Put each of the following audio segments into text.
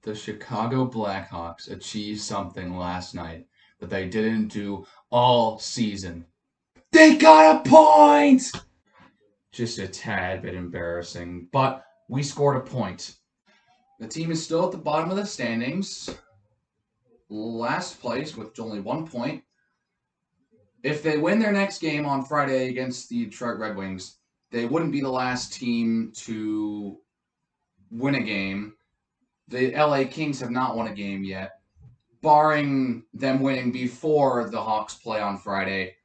The Chicago Blackhawks achieved something last night that they didn't do all season. They got a point! Just a tad bit embarrassing, but we scored a point. The team is still at the bottom of the standings, last place with only 1 point. If they win their next game on Friday against the Detroit Red Wings, they wouldn't be the last team to win a game. The LA Kings have not won a game yet, barring them winning before the Hawks play on Friday.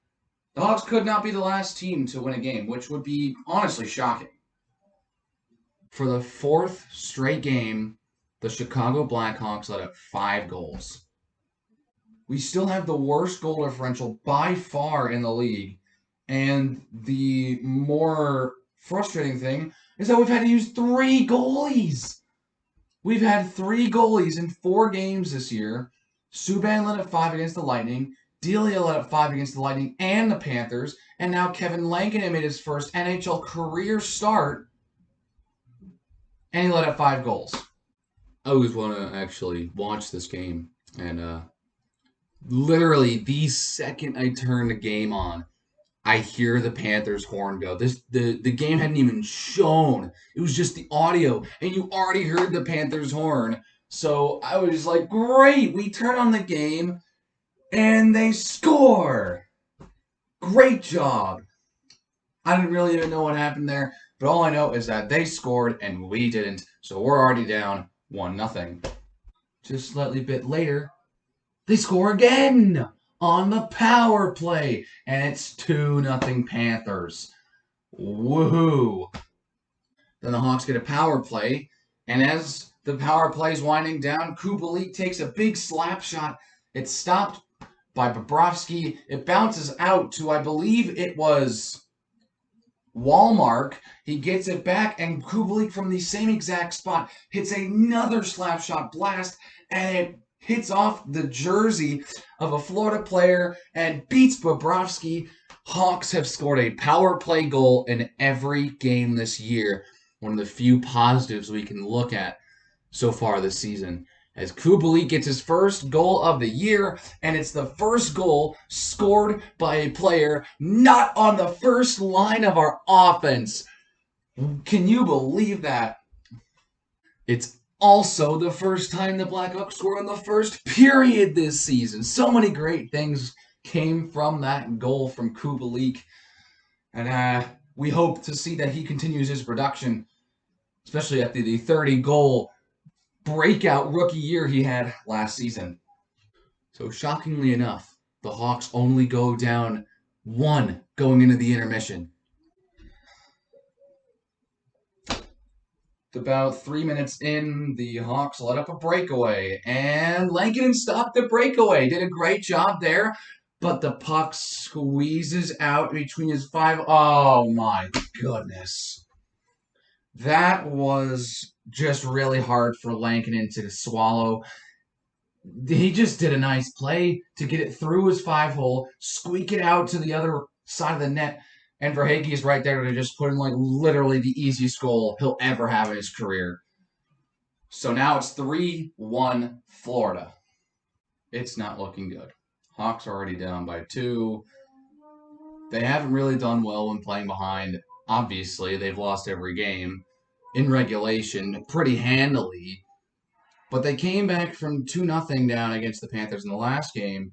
The Hawks could not be the last team to win a game, which would be honestly shocking. For the fourth straight game, the Chicago Blackhawks let up 5 goals. We still have the worst goal differential by far in the league, and the more frustrating thing is that we've had to use 3 goalies. We've had 3 goalies in 4 games this year. Subban let up 5 against the Lightning. Delia let up 5 against the Lightning and the Panthers. And now Kevin Lankinen made his first NHL career start. And he let up 5 goals. I always want to actually watch this game. And literally the second I turn the game on, I hear the Panthers horn go. The game hadn't even shown. It was just the audio, and you already heard the Panthers horn. So I was like, great, we turn on the game, and they score. Great job. I didn't really even know what happened there, but all I know is that they scored, and we didn't. So we're already down 1-0. Just slightly bit later, they score again on the power play, and it's 2-0 Panthers. Woohoo! Then the Hawks get a power play, and as the power play is winding down, Kubalik takes a big slap shot. It's stopped by Bobrovsky. It bounces out to, I believe it was Walmark. He gets it back, and Kubalik from the same exact spot hits another slap shot blast, and it hits off the jersey of a Florida player and beats Bobrovsky. Hawks have scored a power play goal in every game this year. One of the few positives we can look at so far this season. As Kubalik gets his first goal of the year, and it's the first goal scored by a player not on the first line of our offense. Can you believe that? It's also the first time the Blackhawks scored on the first period this season. So many great things came from that goal from Kubalik. And we hope to see that he continues his production, especially after the 30-goal breakout rookie year he had last season. So shockingly enough, the Hawks only go down 1 going into the intermission. About 3 minutes in, the Hawks let up a breakaway, and Lankinen stopped the breakaway. Did a great job there, but the puck squeezes out between his 5. Oh my goodness. That was just really hard for Lankinen to swallow. He just did a nice play to get it through his 5-hole, squeak it out to the other side of the net, and Verhaeghe is right there to just put in like literally the easiest goal he'll ever have in his career. So now it's 3-1 Florida. It's not looking good. Hawks are already down by 2. They haven't really done well when playing behind. Obviously, they've lost every game in regulation pretty handily. But they came back from 2-0 down against the Panthers in the last game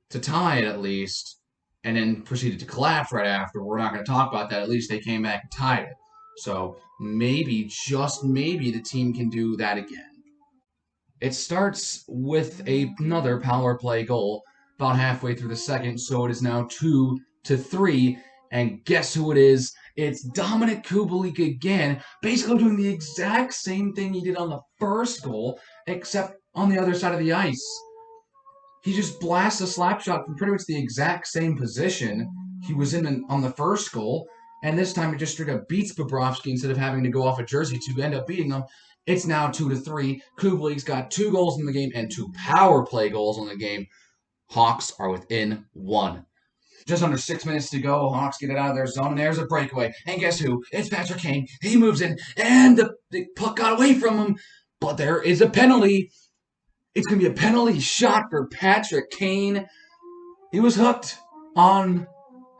to tie it at least, and then proceeded to collapse right after. We're not going to talk about that. At least they came back and tied it. So maybe, just maybe, the team can do that again. It starts with another power play goal about halfway through the second, so it is now 2-3. And guess who it is? It's Dominik Kubalik again, basically doing the exact same thing he did on the first goal, except on the other side of the ice. He just blasts a slap shot from pretty much the exact same position he was in on the first goal, and this time he just straight up beats Bobrovsky instead of having to go off a jersey to end up beating him. It's now 2-3. Kubalik's got 2 goals in the game and 2 power play goals in the game. Hawks are within 1. Just under 6 minutes to go. Hawks get it out of their zone, and there's a breakaway. And guess who? It's Patrick Kane. He moves in, and the puck got away from him, but there is a penalty. It's going to be a penalty shot for Patrick Kane. He was hooked on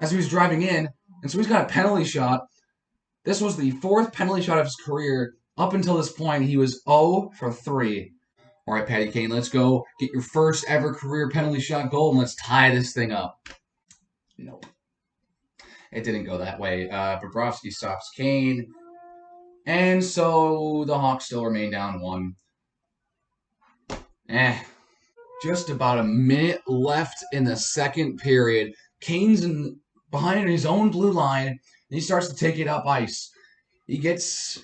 as he was driving in, and so he's got a penalty shot. This was the 4th penalty shot of his career. Up until this point, he was 0 for 3. All right, Patty Kane, let's go get your first ever career penalty shot goal, and let's tie this thing up. Nope. It didn't go that way. Bobrovsky stops Kane, and so the Hawks still remain down 1. Just about a minute left in the second period. Kane's behind his own blue line, and he starts to take it up ice. He gets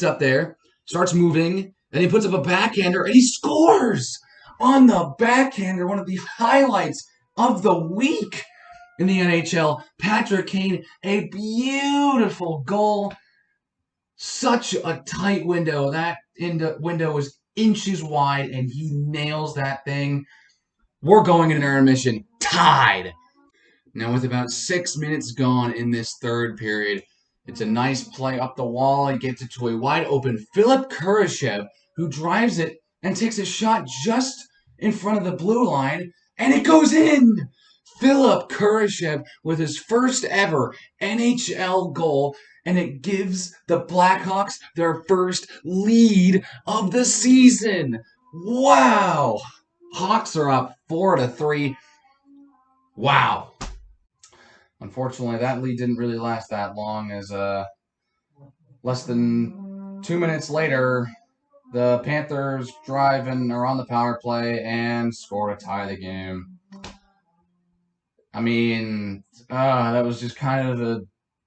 up there, starts moving, then he puts up a backhander, and he scores on the backhander, one of the highlights of the week in the NHL. Patrick Kane, a beautiful goal. Such a tight window. That window was inches wide, and he nails that thing. We're going into intermission tied. Now, with about 6 minutes gone in this third period, it's a nice play up the wall. He gets it to a wide-open Philip Kurashev, who drives it and takes a shot just in front of the blue line, and it goes in! Philip Kurashev with his first ever NHL goal, and it gives the Blackhawks their first lead of the season. Wow! Hawks are up 4-3. Wow. Unfortunately, that lead didn't really last that long, as less than 2 minutes later, the Panthers drive and are on the power play and score to tie the game. I mean, that was just kind of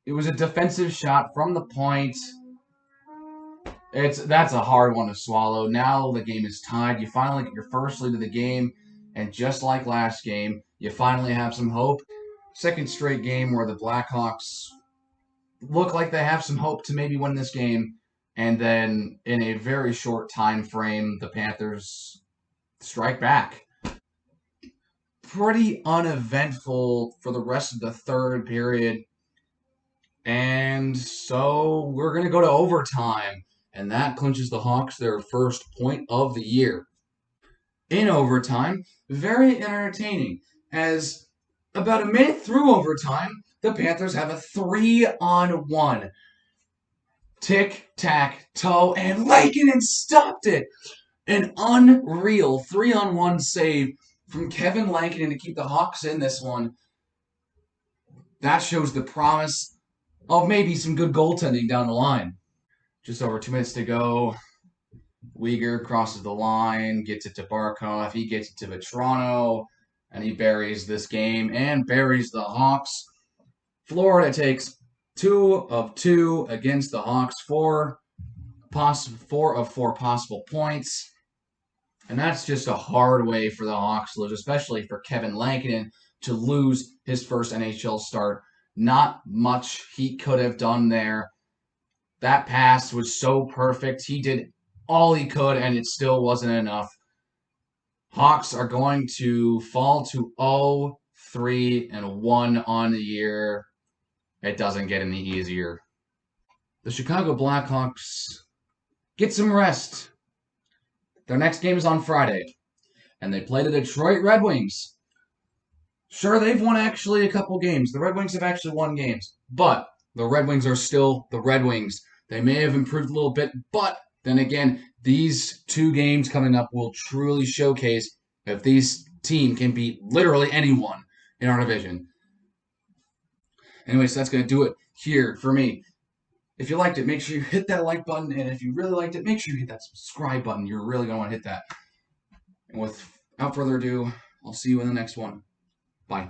it was a defensive shot from the point. That's a hard one to swallow. Now the game is tied. You finally get your first lead of the game, and just like last game, you finally have some hope. Second straight game where the Blackhawks look like they have some hope to maybe win this game, and then in a very short time frame, the Panthers strike back. Pretty uneventful for the rest of the third period. And so we're going to go to overtime, and that clinches the Hawks their first point of the year. In overtime, very entertaining, as about a minute through overtime, the Panthers have a 3-on-1. Tic-tac-toe, and Lankinen stopped it! An unreal 3-on-1 save from Kevin Lankinen to keep the Hawks in this one. That shows the promise of maybe some good goaltending down the line. Just over 2 minutes to go. Uyghur crosses the line, gets it to Barkov. He gets it to Vetrano, and he buries this game and buries the Hawks. Florida takes 2 of 2 against the Hawks, 4 of 4 possible points. And that's just a hard way for the Hawks to lose, especially for Kevin Lankinen to lose his first NHL start. Not much he could have done there. That pass was so perfect. He did all he could, and it still wasn't enough. Hawks are going to fall to 0-3-1 on the year. It doesn't get any easier. The Chicago Blackhawks get some rest. Their next game is on Friday, and they play the Detroit Red Wings. Sure, they've won actually a couple games. The Red Wings have actually won games, but the Red Wings are still the Red Wings. They may have improved a little bit, but then again, these 2 games coming up will truly showcase if this team can beat literally anyone in our division. Anyways, that's going to do it here for me. If you liked it, make sure you hit that like button, and if you really liked it, make sure you hit that subscribe button. You're really going to want to hit that. And without further ado, I'll see you in the next one. Bye.